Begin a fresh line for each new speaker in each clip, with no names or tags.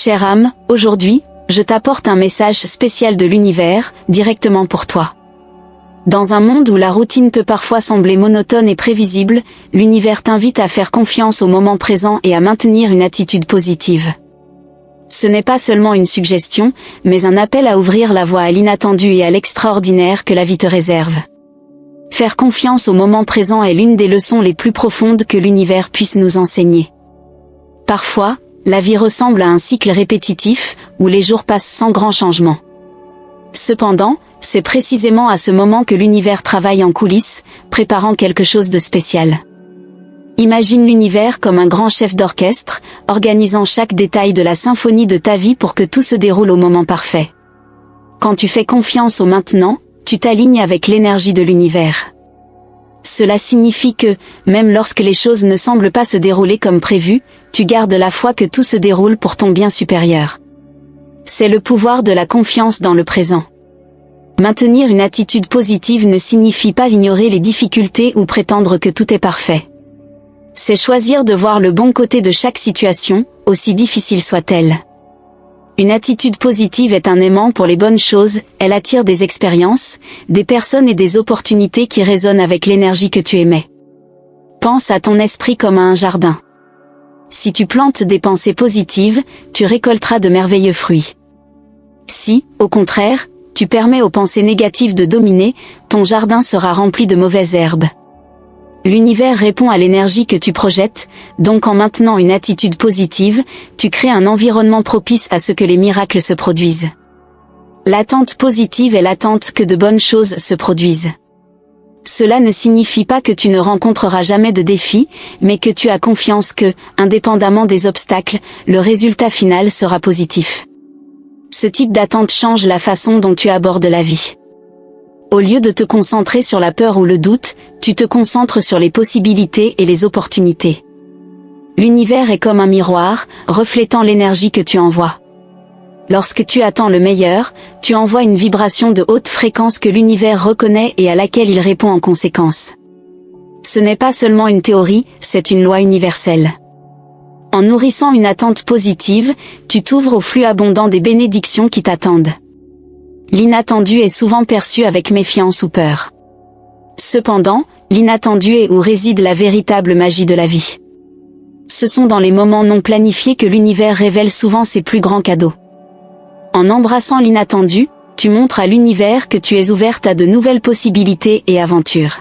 Chère âme, aujourd'hui, je t'apporte un message spécial de l'univers, directement pour toi. Dans un monde où la routine peut parfois sembler monotone et prévisible, l'univers t'invite à faire confiance au moment présent et à maintenir une attitude positive. Ce n'est pas seulement une suggestion, mais un appel à ouvrir la voie à l'inattendu et à l'extraordinaire que la vie te réserve. Faire confiance au moment présent est l'une des leçons les plus profondes que l'univers puisse nous enseigner. Parfois, la vie ressemble à un cycle répétitif, où les jours passent sans grand changement. Cependant, c'est précisément à ce moment que l'univers travaille en coulisses, préparant quelque chose de spécial. Imagine l'univers comme un grand chef d'orchestre, organisant chaque détail de la symphonie de ta vie pour que tout se déroule au moment parfait. Quand tu fais confiance au maintenant, tu t'alignes avec l'énergie de l'univers. Cela signifie que, même lorsque les choses ne semblent pas se dérouler comme prévu, tu gardes la foi que tout se déroule pour ton bien supérieur. C'est le pouvoir de la confiance dans le présent. Maintenir une attitude positive ne signifie pas ignorer les difficultés ou prétendre que tout est parfait. C'est choisir de voir le bon côté de chaque situation, aussi difficile soit-elle. Une attitude positive est un aimant pour les bonnes choses, elle attire des expériences, des personnes et des opportunités qui résonnent avec l'énergie que tu émets. Pense à ton esprit comme à un jardin. Si tu plantes des pensées positives, tu récolteras de merveilleux fruits. Si, au contraire, tu permets aux pensées négatives de dominer, ton jardin sera rempli de mauvaises herbes. L'univers répond à l'énergie que tu projettes, donc en maintenant une attitude positive, tu crées un environnement propice à ce que les miracles se produisent. L'attente positive est l'attente que de bonnes choses se produisent. Cela ne signifie pas que tu ne rencontreras jamais de défis, mais que tu as confiance que, indépendamment des obstacles, le résultat final sera positif. Ce type d'attente change la façon dont tu abordes la vie. Au lieu de te concentrer sur la peur ou le doute, tu te concentres sur les possibilités et les opportunités. L'univers est comme un miroir, reflétant l'énergie que tu envoies. Lorsque tu attends le meilleur, tu envoies une vibration de haute fréquence que l'univers reconnaît et à laquelle il répond en conséquence. Ce n'est pas seulement une théorie, c'est une loi universelle. En nourrissant une attente positive, tu t'ouvres au flux abondant des bénédictions qui t'attendent. L'inattendu est souvent perçu avec méfiance ou peur. Cependant, l'inattendu est où réside la véritable magie de la vie. Ce sont dans les moments non planifiés que l'univers révèle souvent ses plus grands cadeaux. En embrassant l'inattendu, tu montres à l'univers que tu es ouverte à de nouvelles possibilités et aventures.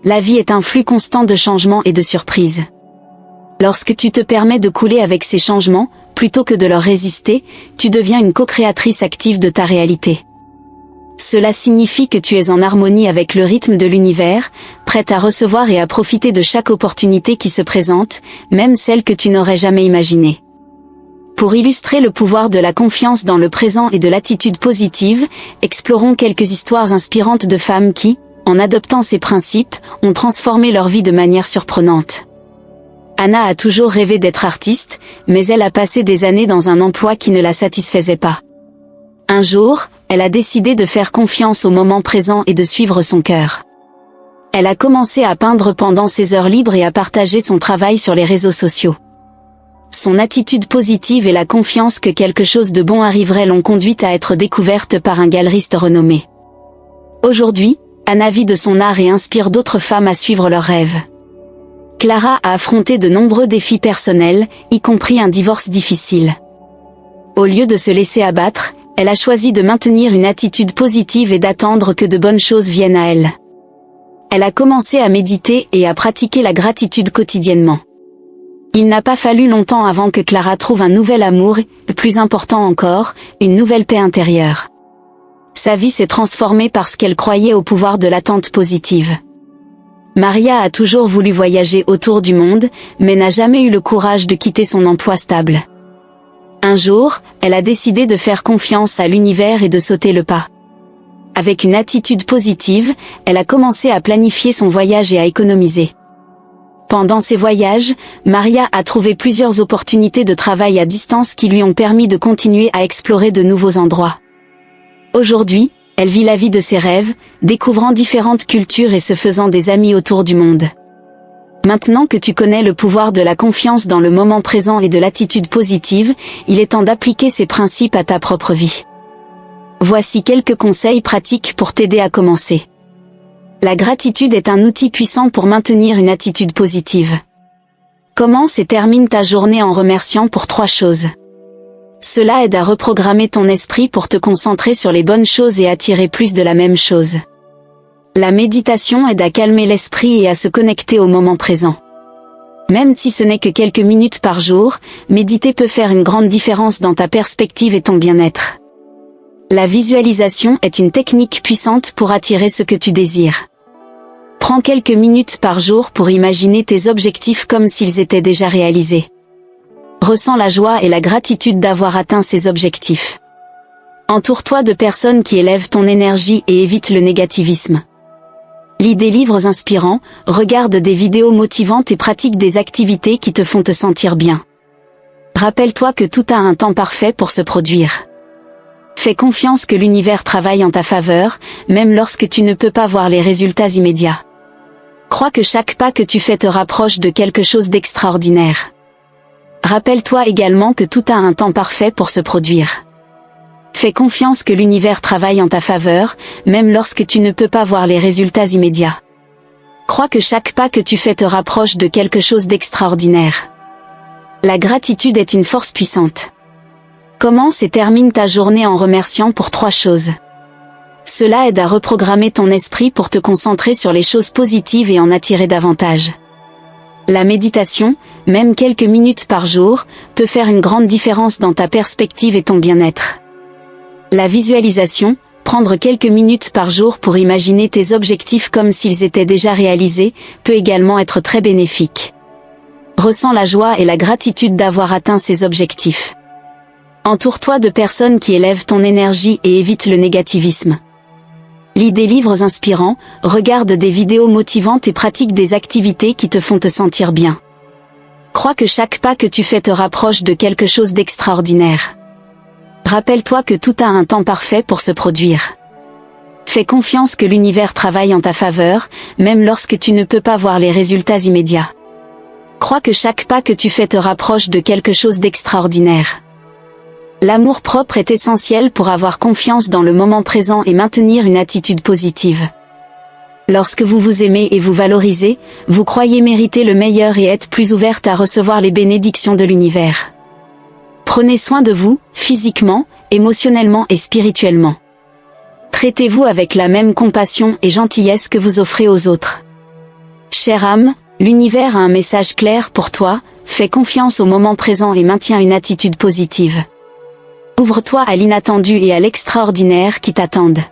La vie est un flux constant de changements et de surprises. Lorsque tu te permets de couler avec ces changements, plutôt que de leur résister, tu deviens une co-créatrice active de ta réalité. Cela signifie que tu es en harmonie avec le rythme de l'univers, prête à recevoir et à profiter de chaque opportunité qui se présente, même celle que tu n'aurais jamais imaginée. Pour illustrer le pouvoir de la confiance dans le présent et de l'attitude positive, explorons quelques histoires inspirantes de femmes qui, en adoptant ces principes, ont transformé leur vie de manière surprenante. Anna a toujours rêvé d'être artiste, mais elle a passé des années dans un emploi qui ne la satisfaisait pas. Un jour, elle a décidé de faire confiance au moment présent et de suivre son cœur. Elle a commencé à peindre pendant ses heures libres et à partager son travail sur les réseaux sociaux. Son attitude positive et la confiance que quelque chose de bon arriverait l'ont conduite à être découverte par un galeriste renommé. Aujourd'hui, Anna vit de son art et inspire d'autres femmes à suivre leurs rêves. Clara a affronté de nombreux défis personnels, y compris un divorce difficile. Au lieu de se laisser abattre, elle a choisi de maintenir une attitude positive et d'attendre que de bonnes choses viennent à elle. Elle a commencé à méditer et à pratiquer la gratitude quotidiennement. Il n'a pas fallu longtemps avant que Clara trouve un nouvel amour et, plus important encore, une nouvelle paix intérieure. Sa vie s'est transformée parce qu'elle croyait au pouvoir de l'attente positive. Maria a toujours voulu voyager autour du monde, mais n'a jamais eu le courage de quitter son emploi stable. Un jour, elle a décidé de faire confiance à l'univers et de sauter le pas. Avec une attitude positive, elle a commencé à planifier son voyage et à économiser. Pendant ces voyages, Maria a trouvé plusieurs opportunités de travail à distance qui lui ont permis de continuer à explorer de nouveaux endroits. Aujourd'hui, elle vit la vie de ses rêves, découvrant différentes cultures et se faisant des amis autour du monde. Maintenant que tu connais le pouvoir de la confiance dans le moment présent et de l'attitude positive, il est temps d'appliquer ces principes à ta propre vie. Voici quelques conseils pratiques pour t'aider à commencer. La gratitude est un outil puissant pour maintenir une attitude positive. Commence et termine ta journée en remerciant pour 3 choses. Cela aide à reprogrammer ton esprit pour te concentrer sur les bonnes choses et attirer plus de la même chose. La méditation aide à calmer l'esprit et à se connecter au moment présent. Même si ce n'est que quelques minutes par jour, méditer peut faire une grande différence dans ta perspective et ton bien-être. La visualisation est une technique puissante pour attirer ce que tu désires. Prends quelques minutes par jour pour imaginer tes objectifs comme s'ils étaient déjà réalisés. Ressens la joie et la gratitude d'avoir atteint ces objectifs. Entoure-toi de personnes qui élèvent ton énergie et évitent le négativisme. Lis des livres inspirants, regarde des vidéos motivantes et pratique des activités qui te font te sentir bien. Rappelle-toi que tout a un temps parfait pour se produire. Fais confiance que l'univers travaille en ta faveur, même lorsque tu ne peux pas voir les résultats immédiats. Crois que chaque pas que tu fais te rapproche de quelque chose d'extraordinaire. Rappelle-toi également que tout a un temps parfait pour se produire. Fais confiance que l'univers travaille en ta faveur, même lorsque tu ne peux pas voir les résultats immédiats. Crois que chaque pas que tu fais te rapproche de quelque chose d'extraordinaire. La gratitude est une force puissante. Commence et termine ta journée en remerciant pour 3 choses. Cela aide à reprogrammer ton esprit pour te concentrer sur les choses positives et en attirer davantage. La méditation, même quelques minutes par jour, peut faire une grande différence dans ta perspective et ton bien-être. La visualisation, prendre quelques minutes par jour pour imaginer tes objectifs comme s'ils étaient déjà réalisés, peut également être très bénéfique. Ressens la joie et la gratitude d'avoir atteint ces objectifs. Entoure-toi de personnes qui élèvent ton énergie et évitent le négativisme. Lis des livres inspirants, regarde des vidéos motivantes et pratique des activités qui te font te sentir bien. Crois que chaque pas que tu fais te rapproche de quelque chose d'extraordinaire. Rappelle-toi que tout a un temps parfait pour se produire. Fais confiance que l'univers travaille en ta faveur, même lorsque tu ne peux pas voir les résultats immédiats. Crois que chaque pas que tu fais te rapproche de quelque chose d'extraordinaire. L'amour-propre est essentiel pour avoir confiance dans le moment présent et maintenir une attitude positive. Lorsque vous vous aimez et vous valorisez, vous croyez mériter le meilleur et êtes plus ouverte à recevoir les bénédictions de l'univers. Prenez soin de vous, physiquement, émotionnellement et spirituellement. Traitez-vous avec la même compassion et gentillesse que vous offrez aux autres. Chère âme, l'univers a un message clair pour toi, fais confiance au moment présent et maintiens une attitude positive. Ouvre-toi à l'inattendu et à l'extraordinaire qui t'attendent.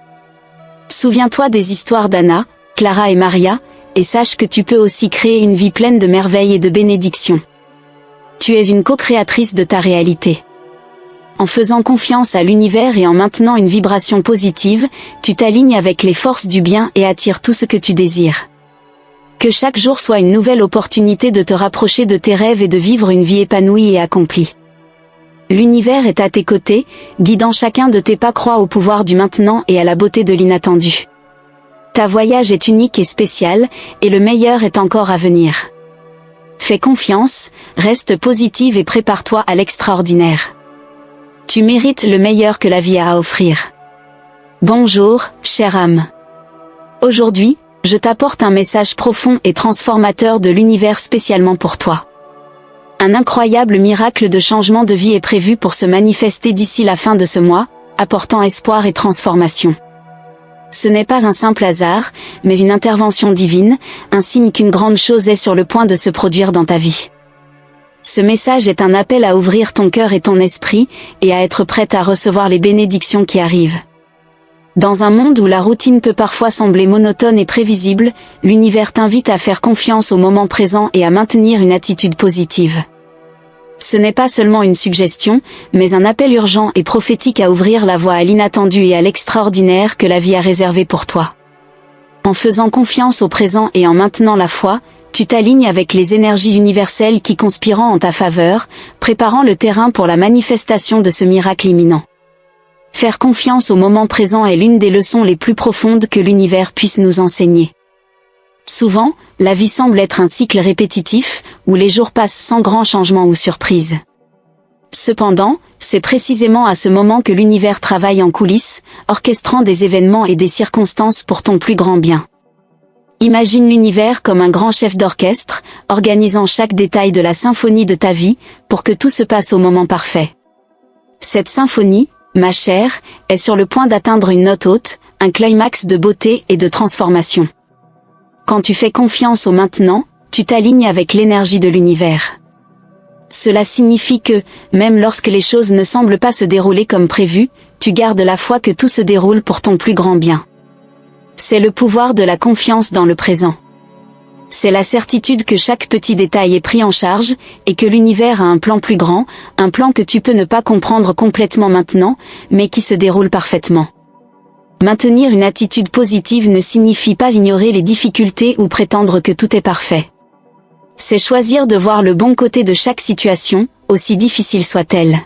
Souviens-toi des histoires d'Anna, Clara et Maria, et sache que tu peux aussi créer une vie pleine de merveilles et de bénédictions. Tu es une co-créatrice de ta réalité. En faisant confiance à l'univers et en maintenant une vibration positive, tu t'alignes avec les forces du bien et attires tout ce que tu désires. Que chaque jour soit une nouvelle opportunité de te rapprocher de tes rêves et de vivre une vie épanouie et accomplie. L'univers est à tes côtés, guidant chacun de tes pas. Crois au pouvoir du maintenant et à la beauté de l'inattendu. Ta voyage est unique et spécial, et le meilleur est encore à venir. Fais confiance, reste positive et prépare-toi à l'extraordinaire. Tu mérites le meilleur que la vie a à offrir. Bonjour, chère âme. Aujourd'hui, je t'apporte un message profond et transformateur de l'univers spécialement pour toi. Un incroyable miracle de changement de vie est prévu pour se manifester d'ici la fin de ce mois, apportant espoir et transformation. Ce n'est pas un simple hasard, mais une intervention divine, un signe qu'une grande chose est sur le point de se produire dans ta vie. Ce message est un appel à ouvrir ton cœur et ton esprit, et à être prête à recevoir les bénédictions qui arrivent. Dans un monde où la routine peut parfois sembler monotone et prévisible, l'univers t'invite à faire confiance au moment présent et à maintenir une attitude positive. Ce n'est pas seulement une suggestion, mais un appel urgent et prophétique à ouvrir la voie à l'inattendu et à l'extraordinaire que la vie a réservé pour toi. En faisant confiance au présent et en maintenant la foi, tu t'alignes avec les énergies universelles qui conspirent en ta faveur, préparant le terrain pour la manifestation de ce miracle imminent. Faire confiance au moment présent est l'une des leçons les plus profondes que l'univers puisse nous enseigner. Souvent, la vie semble être un cycle répétitif, où les jours passent sans grand changement ou surprise. Cependant, c'est précisément à ce moment que l'univers travaille en coulisses, orchestrant des événements et des circonstances pour ton plus grand bien. Imagine l'univers comme un grand chef d'orchestre, organisant chaque détail de la symphonie de ta vie, pour que tout se passe au moment parfait. Cette symphonie, ma chère, est sur le point d'atteindre une note haute, un climax de beauté et de transformation. Quand tu fais confiance au maintenant, tu t'alignes avec l'énergie de l'univers. Cela signifie que, même lorsque les choses ne semblent pas se dérouler comme prévu, tu gardes la foi que tout se déroule pour ton plus grand bien. C'est le pouvoir de la confiance dans le présent. C'est la certitude que chaque petit détail est pris en charge, et que l'univers a un plan plus grand, un plan que tu peux ne pas comprendre complètement maintenant, mais qui se déroule parfaitement. Maintenir une attitude positive ne signifie pas ignorer les difficultés ou prétendre que tout est parfait. C'est choisir de voir le bon côté de chaque situation, aussi difficile soit-elle.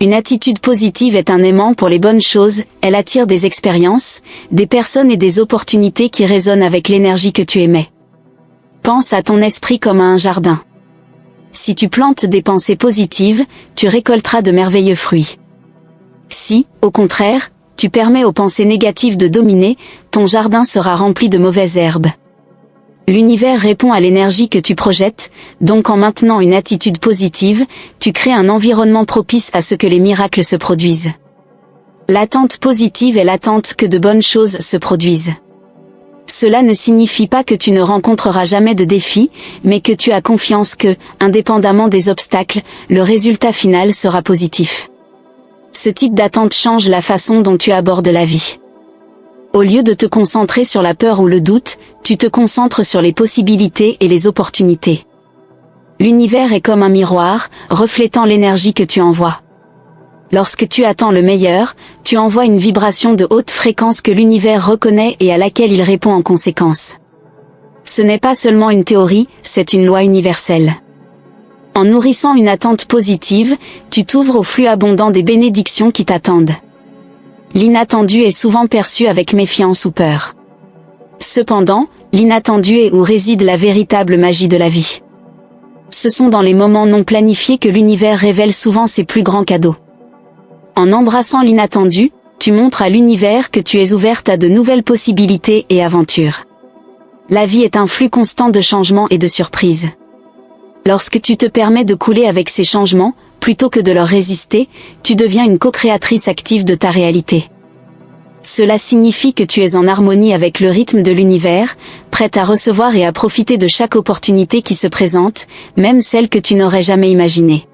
Une attitude positive est un aimant pour les bonnes choses, elle attire des expériences, des personnes et des opportunités qui résonnent avec l'énergie que tu émets. Pense à ton esprit comme à un jardin. Si tu plantes des pensées positives, tu récolteras de merveilleux fruits. Si, au contraire, tu permets aux pensées négatives de dominer, ton jardin sera rempli de mauvaises herbes. L'univers répond à l'énergie que tu projettes, donc en maintenant une attitude positive, tu crées un environnement propice à ce que les miracles se produisent. L'attente positive est l'attente que de bonnes choses se produisent. Cela ne signifie pas que tu ne rencontreras jamais de défis, mais que tu as confiance que, indépendamment des obstacles, le résultat final sera positif. Ce type d'attente change la façon dont tu abordes la vie. Au lieu de te concentrer sur la peur ou le doute, tu te concentres sur les possibilités et les opportunités. L'univers est comme un miroir, reflétant l'énergie que tu envoies. Lorsque tu attends le meilleur, tu envoies une vibration de haute fréquence que l'univers reconnaît et à laquelle il répond en conséquence. Ce n'est pas seulement une théorie, c'est une loi universelle. En nourrissant une attente positive, tu t'ouvres au flux abondant des bénédictions qui t'attendent. L'inattendu est souvent perçu avec méfiance ou peur. Cependant, l'inattendu est où réside la véritable magie de la vie. Ce sont dans les moments non planifiés que l'univers révèle souvent ses plus grands cadeaux. En embrassant l'inattendu, tu montres à l'univers que tu es ouverte à de nouvelles possibilités et aventures. La vie est un flux constant de changements et de surprises. Lorsque tu te permets de couler avec ces changements, plutôt que de leur résister, tu deviens une co-créatrice active de ta réalité. Cela signifie que tu es en harmonie avec le rythme de l'univers, prête à recevoir et à profiter de chaque opportunité qui se présente, même celle que tu n'aurais jamais imaginée.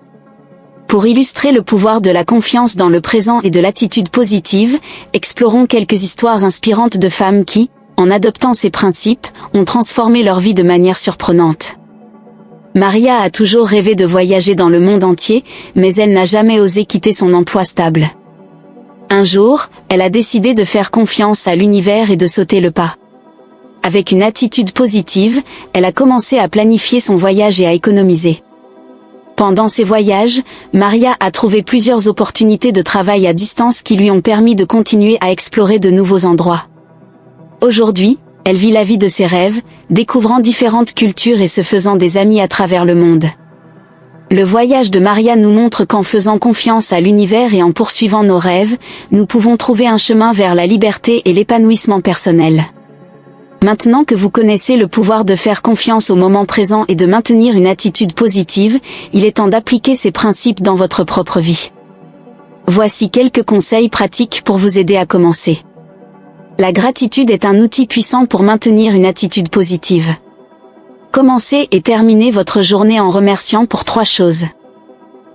Pour illustrer le pouvoir de la confiance dans le présent et de l'attitude positive, explorons quelques histoires inspirantes de femmes qui, en adoptant ces principes, ont transformé leur vie de manière surprenante. Maria a toujours rêvé de voyager dans le monde entier, mais elle n'a jamais osé quitter son emploi stable. Un jour, elle a décidé de faire confiance à l'univers et de sauter le pas. Avec une attitude positive, elle a commencé à planifier son voyage et à économiser. Pendant ces voyages, Maria a trouvé plusieurs opportunités de travail à distance qui lui ont permis de continuer à explorer de nouveaux endroits. Aujourd'hui, elle vit la vie de ses rêves, découvrant différentes cultures et se faisant des amis à travers le monde. Le voyage de Maria nous montre qu'en faisant confiance à l'univers et en poursuivant nos rêves, nous pouvons trouver un chemin vers la liberté et l'épanouissement personnel. Maintenant que vous connaissez le pouvoir de faire confiance au moment présent et de maintenir une attitude positive, il est temps d'appliquer ces principes dans votre propre vie. Voici quelques conseils pratiques pour vous aider à commencer. La gratitude est un outil puissant pour maintenir une attitude positive. Commencez et terminez votre journée en remerciant pour 3 choses.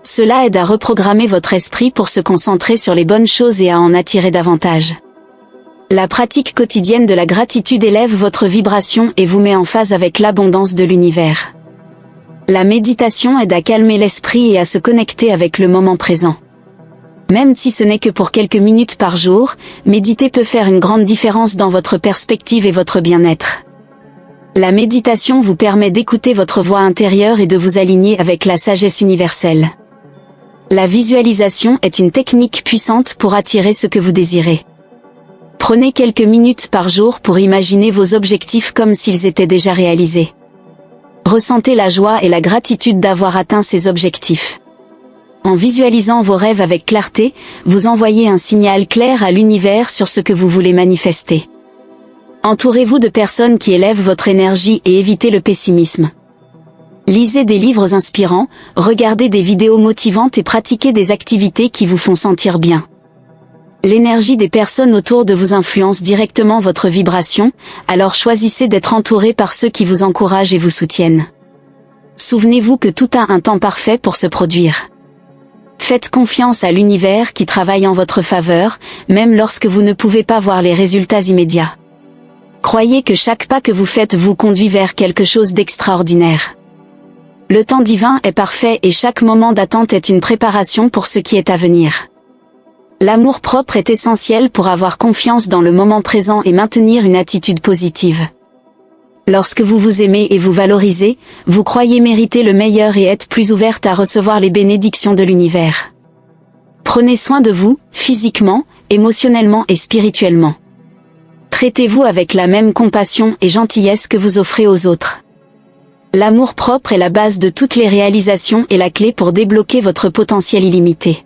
Cela aide à reprogrammer votre esprit pour se concentrer sur les bonnes choses et à en attirer davantage. La pratique quotidienne de la gratitude élève votre vibration et vous met en phase avec l'abondance de l'univers. La méditation aide à calmer l'esprit et à se connecter avec le moment présent. Même si ce n'est que pour quelques minutes par jour, méditer peut faire une grande différence dans votre perspective et votre bien-être. La méditation vous permet d'écouter votre voix intérieure et de vous aligner avec la sagesse universelle. La visualisation est une technique puissante pour attirer ce que vous désirez. Prenez quelques minutes par jour pour imaginer vos objectifs comme s'ils étaient déjà réalisés. Ressentez la joie et la gratitude d'avoir atteint ces objectifs. En visualisant vos rêves avec clarté, vous envoyez un signal clair à l'univers sur ce que vous voulez manifester. Entourez-vous de personnes qui élèvent votre énergie et évitez le pessimisme. Lisez des livres inspirants, regardez des vidéos motivantes et pratiquez des activités qui vous font sentir bien. L'énergie des personnes autour de vous influence directement votre vibration, alors choisissez d'être entouré par ceux qui vous encouragent et vous soutiennent. Souvenez-vous que tout a un temps parfait pour se produire. Faites confiance à l'univers qui travaille en votre faveur, même lorsque vous ne pouvez pas voir les résultats immédiats. Croyez que chaque pas que vous faites vous conduit vers quelque chose d'extraordinaire. Le temps divin est parfait et chaque moment d'attente est une préparation pour ce qui est à venir. L'amour-propre est essentiel pour avoir confiance dans le moment présent et maintenir une attitude positive. Lorsque vous vous aimez et vous valorisez, vous croyez mériter le meilleur et êtes plus ouverte à recevoir les bénédictions de l'univers. Prenez soin de vous, physiquement, émotionnellement et spirituellement. Traitez-vous avec la même compassion et gentillesse que vous offrez aux autres. L'amour-propre est la base de toutes les réalisations et la clé pour débloquer votre potentiel illimité.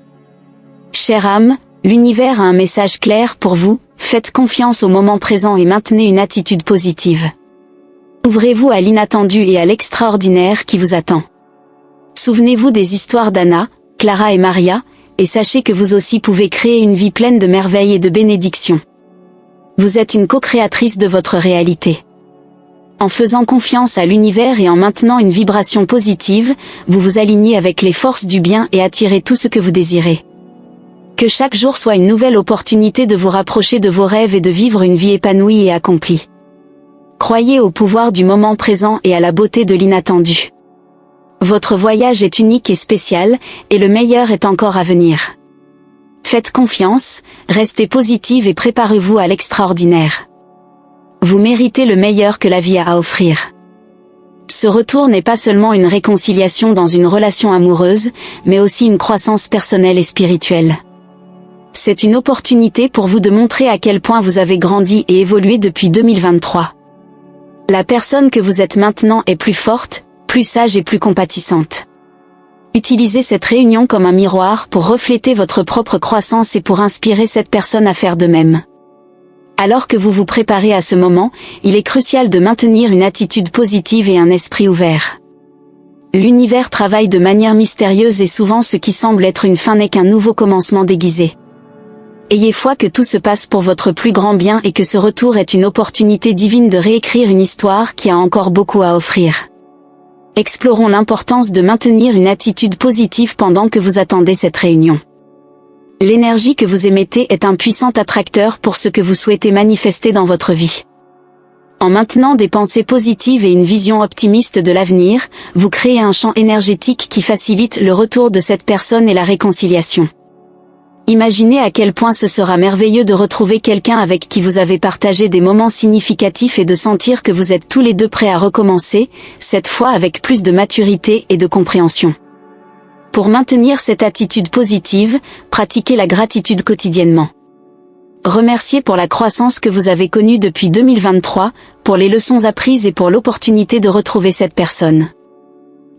Chère âme, l'univers a un message clair pour vous, faites confiance au moment présent et maintenez une attitude positive. Ouvrez-vous à l'inattendu et à l'extraordinaire qui vous attend. Souvenez-vous des histoires d'Anna, Clara et Maria, et sachez que vous aussi pouvez créer une vie pleine de merveilles et de bénédictions. Vous êtes une co-créatrice de votre réalité. En faisant confiance à l'univers et en maintenant une vibration positive, vous vous alignez avec les forces du bien et attirez tout ce que vous désirez. Que chaque jour soit une nouvelle opportunité de vous rapprocher de vos rêves et de vivre une vie épanouie et accomplie. Croyez au pouvoir du moment présent et à la beauté de l'inattendu. Votre voyage est unique et spécial, et le meilleur est encore à venir. Faites confiance, restez positive et préparez-vous à l'extraordinaire. Vous méritez le meilleur que la vie a à offrir. Ce retour n'est pas seulement une réconciliation dans une relation amoureuse, mais aussi une croissance personnelle et spirituelle. C'est une opportunité pour vous de montrer à quel point vous avez grandi et évolué depuis 2023. La personne que vous êtes maintenant est plus forte, plus sage et plus compatissante. Utilisez cette réunion comme un miroir pour refléter votre propre croissance et pour inspirer cette personne à faire de même. Alors que vous vous préparez à ce moment, il est crucial de maintenir une attitude positive et un esprit ouvert. L'univers travaille de manière mystérieuse et souvent ce qui semble être une fin n'est qu'un nouveau commencement déguisé. Ayez foi que tout se passe pour votre plus grand bien et que ce retour est une opportunité divine de réécrire une histoire qui a encore beaucoup à offrir. Explorons l'importance de maintenir une attitude positive pendant que vous attendez cette réunion. L'énergie que vous émettez est un puissant attracteur pour ce que vous souhaitez manifester dans votre vie. En maintenant des pensées positives et une vision optimiste de l'avenir, vous créez un champ énergétique qui facilite le retour de cette personne et la réconciliation. Imaginez à quel point ce sera merveilleux de retrouver quelqu'un avec qui vous avez partagé des moments significatifs et de sentir que vous êtes tous les deux prêts à recommencer, cette fois avec plus de maturité et de compréhension. Pour maintenir cette attitude positive, pratiquez la gratitude quotidiennement. Remerciez pour la croissance que vous avez connue depuis 2023, pour les leçons apprises et pour l'opportunité de retrouver cette personne.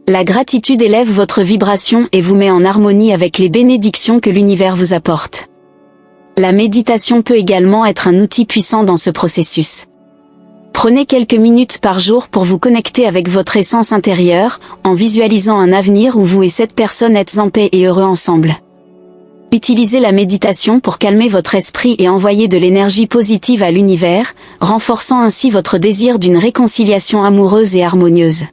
La gratitude élève votre vibration et vous met en harmonie avec les bénédictions que l'univers vous apporte. La méditation peut également être un outil puissant dans ce processus. Prenez quelques minutes par jour pour vous connecter avec votre essence intérieure, en visualisant un avenir où vous et cette personne êtes en paix et heureux ensemble. Utilisez la méditation pour calmer votre esprit et envoyer de l'énergie positive à l'univers, renforçant ainsi votre désir d'une réconciliation amoureuse et harmonieuse.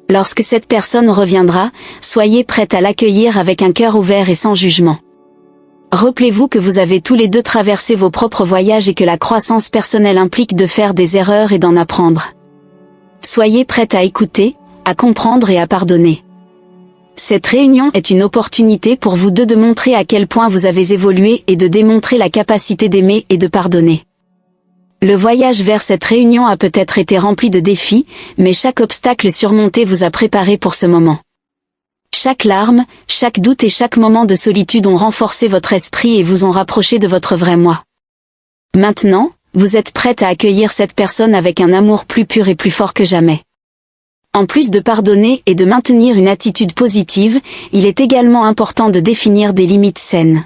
Lorsque cette personne reviendra, soyez prête à l'accueillir avec un cœur ouvert et sans jugement. Rappelez-vous que vous avez tous les deux traversé vos propres voyages et que la croissance personnelle implique de faire des erreurs et d'en apprendre. Soyez prête à écouter, à comprendre et à pardonner. Cette réunion est une opportunité pour vous deux de montrer à quel point vous avez évolué et de démontrer la capacité d'aimer et de pardonner. Le voyage vers cette réunion a peut-être été rempli de défis, mais chaque obstacle surmonté vous a préparé pour ce moment. Chaque larme, chaque doute et chaque moment de solitude ont renforcé votre esprit et vous ont rapproché de votre vrai moi. Maintenant, vous êtes prête à accueillir cette personne avec un amour plus pur et plus fort que jamais. En plus de pardonner et de maintenir une attitude positive, il est également important de définir des limites saines.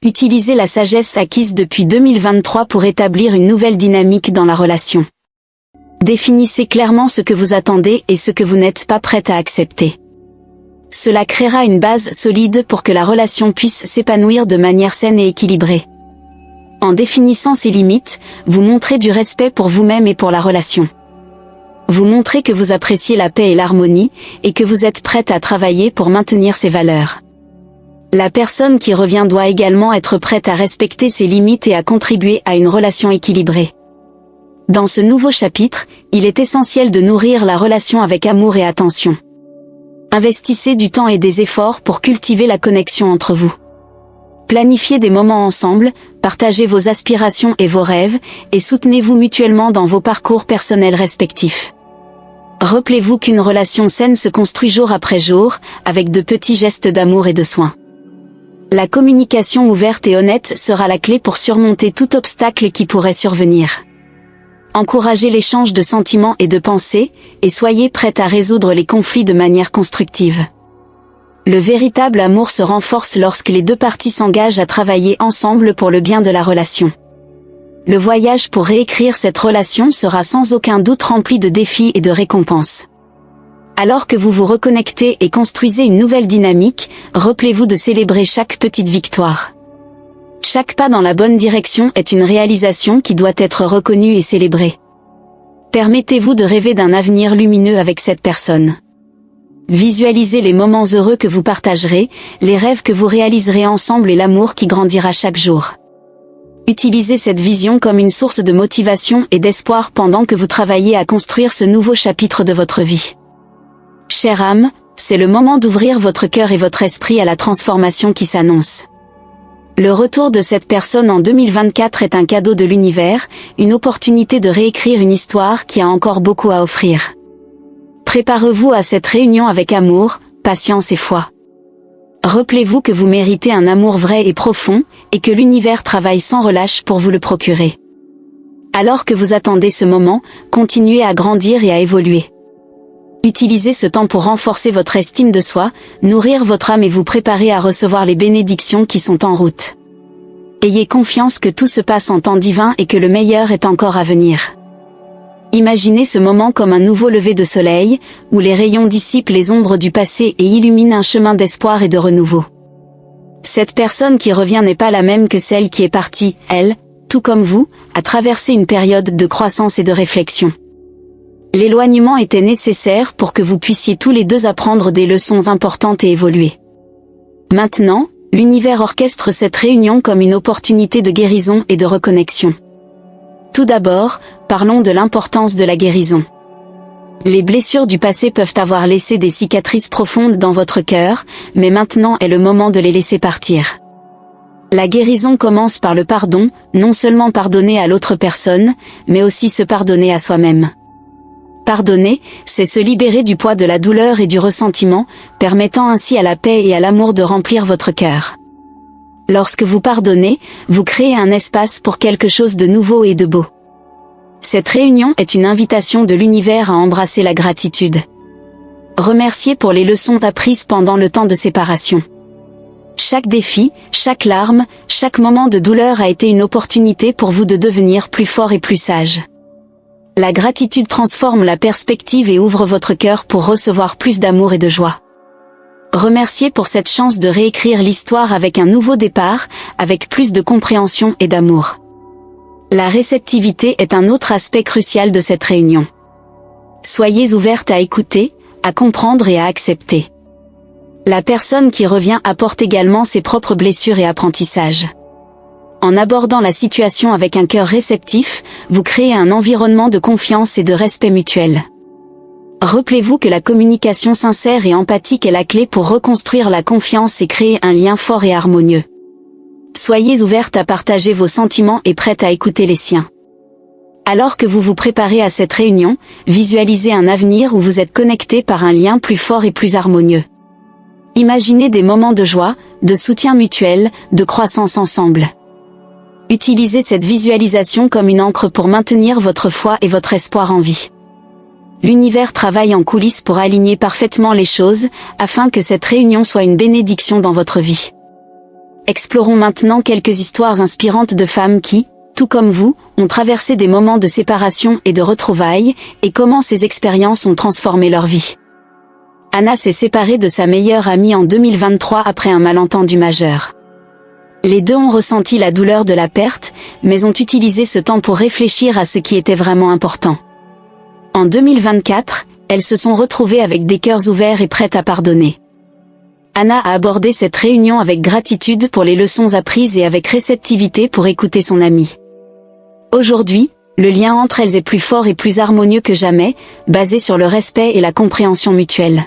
Utilisez la sagesse acquise depuis 2023 pour établir une nouvelle dynamique dans la relation. Définissez clairement ce que vous attendez et ce que vous n'êtes pas prête à accepter. Cela créera une base solide pour que la relation puisse s'épanouir de manière saine et équilibrée. En définissant ces limites, vous montrez du respect pour vous-même et pour la relation. Vous montrez que vous appréciez la paix et l'harmonie, et que vous êtes prête à travailler pour maintenir ces valeurs. La personne qui revient doit également être prête à respecter ses limites et à contribuer à une relation équilibrée. Dans ce nouveau chapitre, il est essentiel de nourrir la relation avec amour et attention. Investissez du temps et des efforts pour cultiver la connexion entre vous. Planifiez des moments ensemble, partagez vos aspirations et vos rêves, et soutenez-vous mutuellement dans vos parcours personnels respectifs. Rappelez-vous qu'une relation saine se construit jour après jour, avec de petits gestes d'amour et de soin. La communication ouverte et honnête sera la clé pour surmonter tout obstacle qui pourrait survenir. Encouragez l'échange de sentiments et de pensées, et soyez prête à résoudre les conflits de manière constructive. Le véritable amour se renforce lorsque les deux parties s'engagent à travailler ensemble pour le bien de la relation. Le voyage pour réécrire cette relation sera sans aucun doute rempli de défis et de récompenses. Alors que vous vous reconnectez et construisez une nouvelle dynamique, rappelez-vous de célébrer chaque petite victoire. Chaque pas dans la bonne direction est une réalisation qui doit être reconnue et célébrée. Permettez-vous de rêver d'un avenir lumineux avec cette personne. Visualisez les moments heureux que vous partagerez, les rêves que vous réaliserez ensemble et l'amour qui grandira chaque jour. Utilisez cette vision comme une source de motivation et d'espoir pendant que vous travaillez à construire ce nouveau chapitre de votre vie. Chère âme, c'est le moment d'ouvrir votre cœur et votre esprit à la transformation qui s'annonce. Le retour de cette personne en 2024 est un cadeau de l'univers, une opportunité de réécrire une histoire qui a encore beaucoup à offrir. Préparez-vous à cette réunion avec amour, patience et foi. Rappelez-vous que vous méritez un amour vrai et profond, et que l'univers travaille sans relâche pour vous le procurer. Alors que vous attendez ce moment, continuez à grandir et à évoluer. Utilisez ce temps pour renforcer votre estime de soi, nourrir votre âme et vous préparer à recevoir les bénédictions qui sont en route. Ayez confiance que tout se passe en temps divin et que le meilleur est encore à venir. Imaginez ce moment comme un nouveau lever de soleil, où les rayons dissipent les ombres du passé et illuminent un chemin d'espoir et de renouveau. Cette personne qui revient n'est pas la même que celle qui est partie, elle, tout comme vous, a traversé une période de croissance et de réflexion. L'éloignement était nécessaire pour que vous puissiez tous les deux apprendre des leçons importantes et évoluer. Maintenant, l'univers orchestre cette réunion comme une opportunité de guérison et de reconnexion. Tout d'abord, parlons de l'importance de la guérison. Les blessures du passé peuvent avoir laissé des cicatrices profondes dans votre cœur, mais maintenant est le moment de les laisser partir. La guérison commence par le pardon, non seulement pardonner à l'autre personne, mais aussi se pardonner à soi-même. Pardonner, c'est se libérer du poids de la douleur et du ressentiment, permettant ainsi à la paix et à l'amour de remplir votre cœur. Lorsque vous pardonnez, vous créez un espace pour quelque chose de nouveau et de beau. Cette réunion est une invitation de l'univers à embrasser la gratitude. Remerciez pour les leçons apprises pendant le temps de séparation. Chaque défi, chaque larme, chaque moment de douleur a été une opportunité pour vous de devenir plus fort et plus sage. La gratitude transforme la perspective et ouvre votre cœur pour recevoir plus d'amour et de joie. Remerciez pour cette chance de réécrire l'histoire avec un nouveau départ, avec plus de compréhension et d'amour. La réceptivité est un autre aspect crucial de cette réunion. Soyez ouverte à écouter, à comprendre et à accepter. La personne qui revient apporte également ses propres blessures et apprentissages. En abordant la situation avec un cœur réceptif, vous créez un environnement de confiance et de respect mutuel. Rappelez-vous que la communication sincère et empathique est la clé pour reconstruire la confiance et créer un lien fort et harmonieux. Soyez ouverte à partager vos sentiments et prête à écouter les siens. Alors que vous vous préparez à cette réunion, visualisez un avenir où vous êtes connecté par un lien plus fort et plus harmonieux. Imaginez des moments de joie, de soutien mutuel, de croissance ensemble. Utilisez cette visualisation comme une ancre pour maintenir votre foi et votre espoir en vie. L'univers travaille en coulisses pour aligner parfaitement les choses, afin que cette réunion soit une bénédiction dans votre vie. Explorons maintenant quelques histoires inspirantes de femmes qui, tout comme vous, ont traversé des moments de séparation et de retrouvailles, et comment ces expériences ont transformé leur vie. Anna s'est séparée de sa meilleure amie en 2023 après un malentendu majeur. Les deux ont ressenti la douleur de la perte, mais ont utilisé ce temps pour réfléchir à ce qui était vraiment important. En 2024, elles se sont retrouvées avec des cœurs ouverts et prêtes à pardonner. Anna a abordé cette réunion avec gratitude pour les leçons apprises et avec réceptivité pour écouter son amie. Aujourd'hui, le lien entre elles est plus fort et plus harmonieux que jamais, basé sur le respect et la compréhension mutuelle.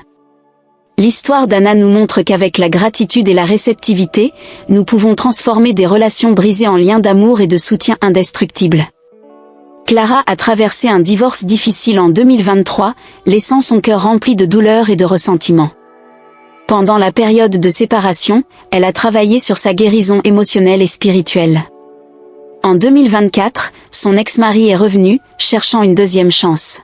L'histoire d'Anna nous montre qu'avec la gratitude et la réceptivité, nous pouvons transformer des relations brisées en liens d'amour et de soutien indestructibles. Clara a traversé un divorce difficile en 2023, laissant son cœur rempli de douleur et de ressentiment. Pendant la période de séparation, elle a travaillé sur sa guérison émotionnelle et spirituelle. En 2024, son ex-mari est revenu, cherchant une deuxième chance.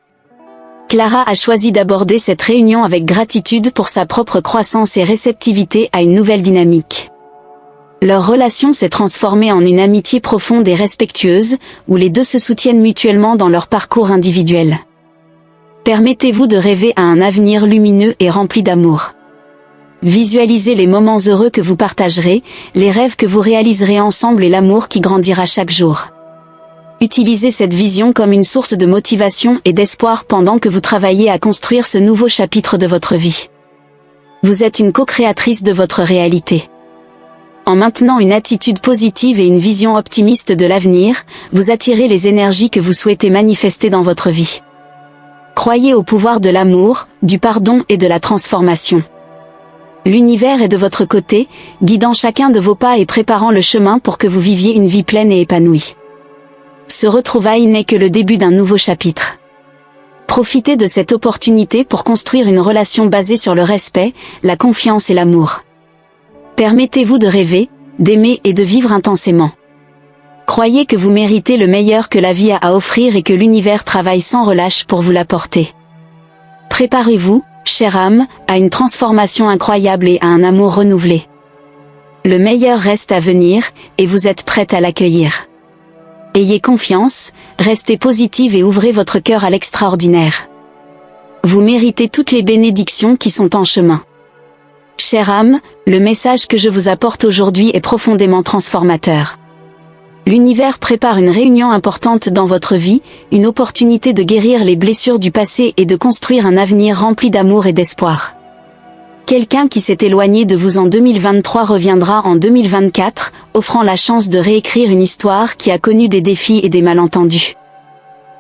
Clara a choisi d'aborder cette réunion avec gratitude pour sa propre croissance et réceptivité à une nouvelle dynamique. Leur relation s'est transformée en une amitié profonde et respectueuse, où les deux se soutiennent mutuellement dans leur parcours individuel. Permettez-vous de rêver à un avenir lumineux et rempli d'amour. Visualisez les moments heureux que vous partagerez, les rêves que vous réaliserez ensemble et l'amour qui grandira chaque jour. Utilisez cette vision comme une source de motivation et d'espoir pendant que vous travaillez à construire ce nouveau chapitre de votre vie. Vous êtes une co-créatrice de votre réalité. En maintenant une attitude positive et une vision optimiste de l'avenir, vous attirez les énergies que vous souhaitez manifester dans votre vie. Croyez au pouvoir de l'amour, du pardon et de la transformation. L'univers est de votre côté, guidant chacun de vos pas et préparant le chemin pour que vous viviez une vie pleine et épanouie. Ce retrouvaille n'est que le début d'un nouveau chapitre. Profitez de cette opportunité pour construire une relation basée sur le respect, la confiance et l'amour. Permettez-vous de rêver, d'aimer et de vivre intensément. Croyez que vous méritez le meilleur que la vie a à offrir et que l'univers travaille sans relâche pour vous l'apporter. Préparez-vous, chère âme, à une transformation incroyable et à un amour renouvelé. Le meilleur reste à venir, et vous êtes prête à l'accueillir. Ayez confiance, restez positive et ouvrez votre cœur à l'extraordinaire. Vous méritez toutes les bénédictions qui sont en chemin. Chère âme, le message que je vous apporte aujourd'hui est profondément transformateur. L'univers prépare une réunion importante dans votre vie, une opportunité de guérir les blessures du passé et de construire un avenir rempli d'amour et d'espoir. Quelqu'un qui s'est éloigné de vous en 2023 reviendra en 2024, offrant la chance de réécrire une histoire qui a connu des défis et des malentendus.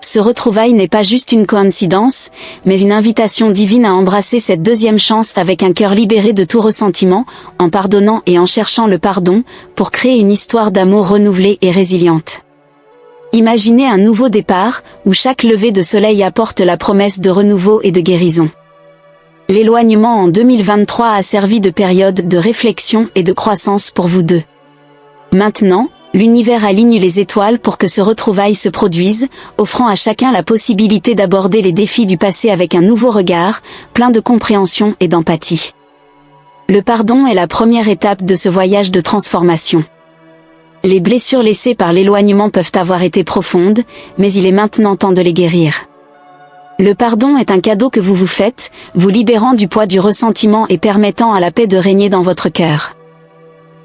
Ce retrouvaille n'est pas juste une coïncidence, mais une invitation divine à embrasser cette deuxième chance avec un cœur libéré de tout ressentiment, en pardonnant et en cherchant le pardon, pour créer une histoire d'amour renouvelée et résiliente. Imaginez un nouveau départ, où chaque lever de soleil apporte la promesse de renouveau et de guérison. L'éloignement en 2023 a servi de période de réflexion et de croissance pour vous deux. Maintenant, l'univers aligne les étoiles pour que ce retrouvaille se produise, offrant à chacun la possibilité d'aborder les défis du passé avec un nouveau regard, plein de compréhension et d'empathie. Le pardon est la première étape de ce voyage de transformation. Les blessures laissées par l'éloignement peuvent avoir été profondes, mais il est maintenant temps de les guérir. Le pardon est un cadeau que vous vous faites, vous libérant du poids du ressentiment et permettant à la paix de régner dans votre cœur.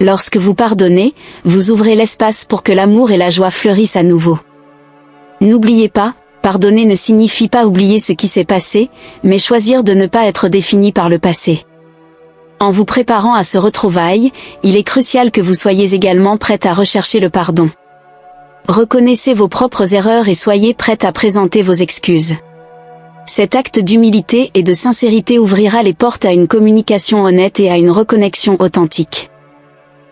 Lorsque vous pardonnez, vous ouvrez l'espace pour que l'amour et la joie fleurissent à nouveau. N'oubliez pas, pardonner ne signifie pas oublier ce qui s'est passé, mais choisir de ne pas être défini par le passé. En vous préparant à ce retrouvaille, il est crucial que vous soyez également prête à rechercher le pardon. Reconnaissez vos propres erreurs et soyez prête à présenter vos excuses. Cet acte d'humilité et de sincérité ouvrira les portes à une communication honnête et à une reconnexion authentique.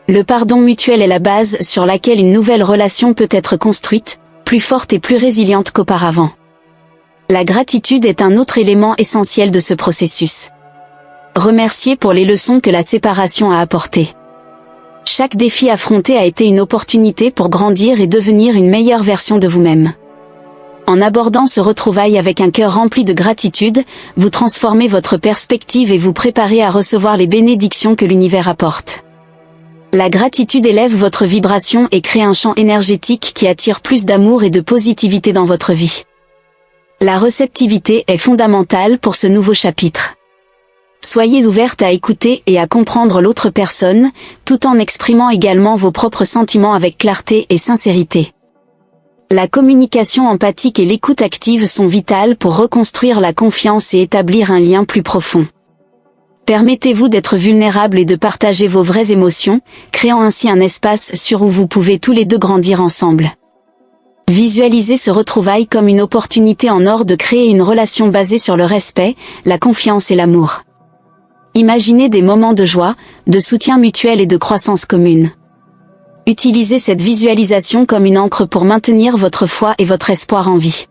Le pardon mutuel est la base sur laquelle une nouvelle relation peut être construite, plus forte et plus résiliente qu'auparavant. La gratitude est un autre élément essentiel de ce processus. Remerciez pour les leçons que la séparation a apportées. Chaque défi affronté a été une opportunité pour grandir et devenir une meilleure version de vous-même. En abordant ce retrouvaille avec un cœur rempli de gratitude, vous transformez votre perspective et vous préparez à recevoir les bénédictions que l'univers apporte. La gratitude élève votre vibration et crée un champ énergétique qui attire plus d'amour et de positivité dans votre vie. La réceptivité est fondamentale pour ce nouveau chapitre. Soyez ouverte à écouter et à comprendre l'autre personne, tout en exprimant également vos propres sentiments avec clarté et sincérité. La communication empathique et l'écoute active sont vitales pour reconstruire la confiance et établir un lien plus profond. Permettez-vous d'être vulnérable et de partager vos vraies émotions, créant ainsi un espace sûr où vous pouvez tous les deux grandir ensemble. Visualisez ce retrouvaille comme une opportunité en or de créer une relation basée sur le respect, la confiance et l'amour. Imaginez des moments de joie, de soutien mutuel et de croissance commune. Utilisez cette visualisation comme une ancre pour maintenir votre foi et votre espoir en vie.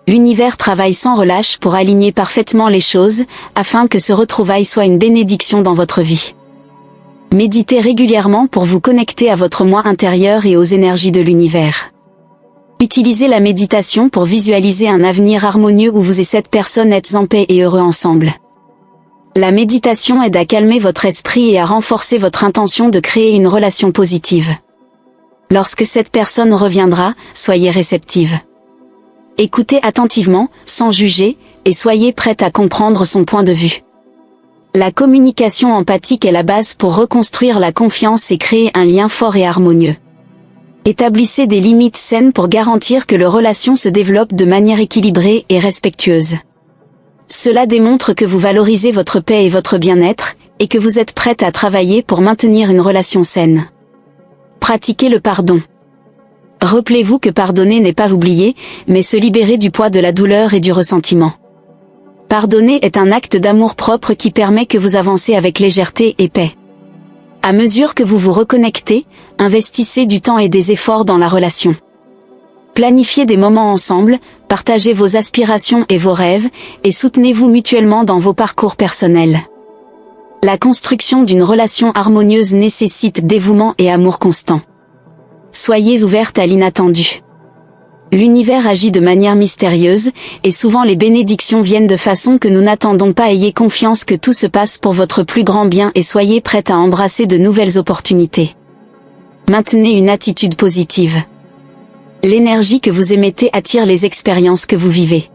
L'univers travaille sans relâche pour aligner parfaitement les choses, afin que ce retrouvaille soit une bénédiction dans votre vie. Méditez régulièrement pour vous connecter à votre moi intérieur et aux énergies de l'univers. Utilisez la méditation pour visualiser un avenir harmonieux où vous et cette personne êtes en paix et heureux ensemble. La méditation aide à calmer votre esprit et à renforcer votre intention de créer une relation positive. Lorsque cette personne reviendra, soyez réceptive. Écoutez attentivement, sans juger, et soyez prête à comprendre son point de vue. La communication empathique est la base pour reconstruire la confiance et créer un lien fort et harmonieux. Établissez des limites saines pour garantir que la relation se développe de manière équilibrée et respectueuse. Cela démontre que vous valorisez votre paix et votre bien-être, et que vous êtes prête à travailler pour maintenir une relation saine. Pratiquez le pardon. Rappelez-vous que pardonner n'est pas oublier, mais se libérer du poids de la douleur et du ressentiment. Pardonner est un acte d'amour-propre qui permet que vous avancez avec légèreté et paix. À mesure que vous vous reconnectez, investissez du temps et des efforts dans la relation. Planifiez des moments ensemble, partagez vos aspirations et vos rêves, et soutenez-vous mutuellement dans vos parcours personnels. La construction d'une relation harmonieuse nécessite dévouement et amour constant. Soyez ouverte à l'inattendu. L'univers agit de manière mystérieuse, et souvent les bénédictions viennent de façon que nous n'attendons pas. Ayez confiance que tout se passe pour votre plus grand bien et soyez prête à embrasser de nouvelles opportunités. Maintenez une attitude positive. L'énergie que vous émettez attire les expériences que vous vivez.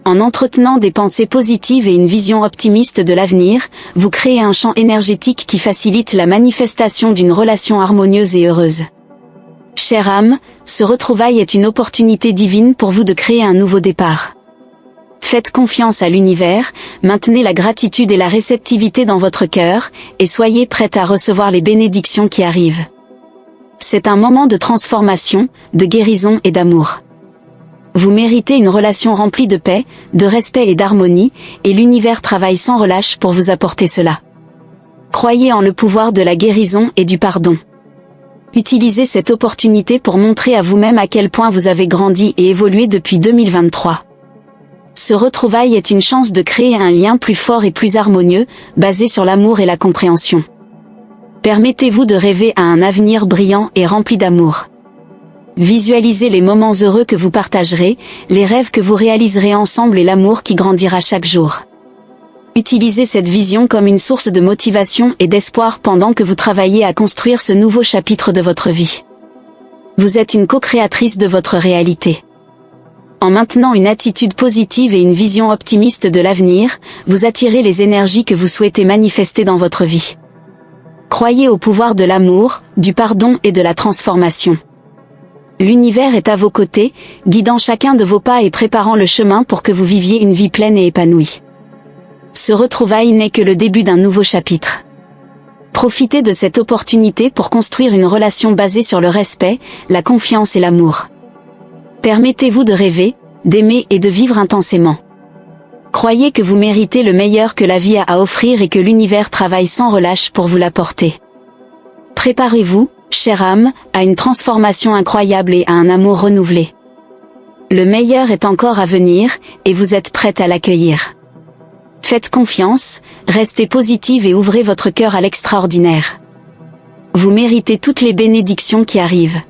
En entretenant des pensées positives et une vision optimiste de l'avenir, vous créez un champ énergétique qui facilite la manifestation d'une relation harmonieuse et heureuse. Chère âme, ce retrouvaille est une opportunité divine pour vous de créer un nouveau départ. Faites confiance à l'univers, maintenez la gratitude et la réceptivité dans votre cœur, et soyez prête à recevoir les bénédictions qui arrivent. C'est un moment de transformation, de guérison et d'amour. Vous méritez une relation remplie de paix, de respect et d'harmonie, et l'univers travaille sans relâche pour vous apporter cela. Croyez en le pouvoir de la guérison et du pardon. Utilisez cette opportunité pour montrer à vous-même à quel point vous avez grandi et évolué depuis 2023. Ce retrouvaille est une chance de créer un lien plus fort et plus harmonieux, basé sur l'amour et la compréhension. Permettez-vous de rêver à un avenir brillant et rempli d'amour. Visualisez les moments heureux que vous partagerez, les rêves que vous réaliserez ensemble et l'amour qui grandira chaque jour. Utilisez cette vision comme une source de motivation et d'espoir pendant que vous travaillez à construire ce nouveau chapitre de votre vie. Vous êtes une co-créatrice de votre réalité. En maintenant une attitude positive et une vision optimiste de l'avenir, vous attirez les énergies que vous souhaitez manifester dans votre vie. Croyez au pouvoir de l'amour, du pardon et de la transformation. L'univers est à vos côtés, guidant chacun de vos pas et préparant le chemin pour que vous viviez une vie pleine et épanouie. Ce retrouvaille n'est que le début d'un nouveau chapitre. Profitez de cette opportunité pour construire une relation basée sur le respect, la confiance et l'amour. Permettez-vous de rêver, d'aimer et de vivre intensément. Croyez que vous méritez le meilleur que la vie a à offrir et que l'univers travaille sans relâche pour vous l'apporter. Préparez-vous, chère âme, à une transformation incroyable et à un amour renouvelé. Le meilleur est encore à venir, et vous êtes prête à l'accueillir. Faites confiance, restez positive et ouvrez votre cœur à l'extraordinaire. Vous méritez toutes les bénédictions qui arrivent.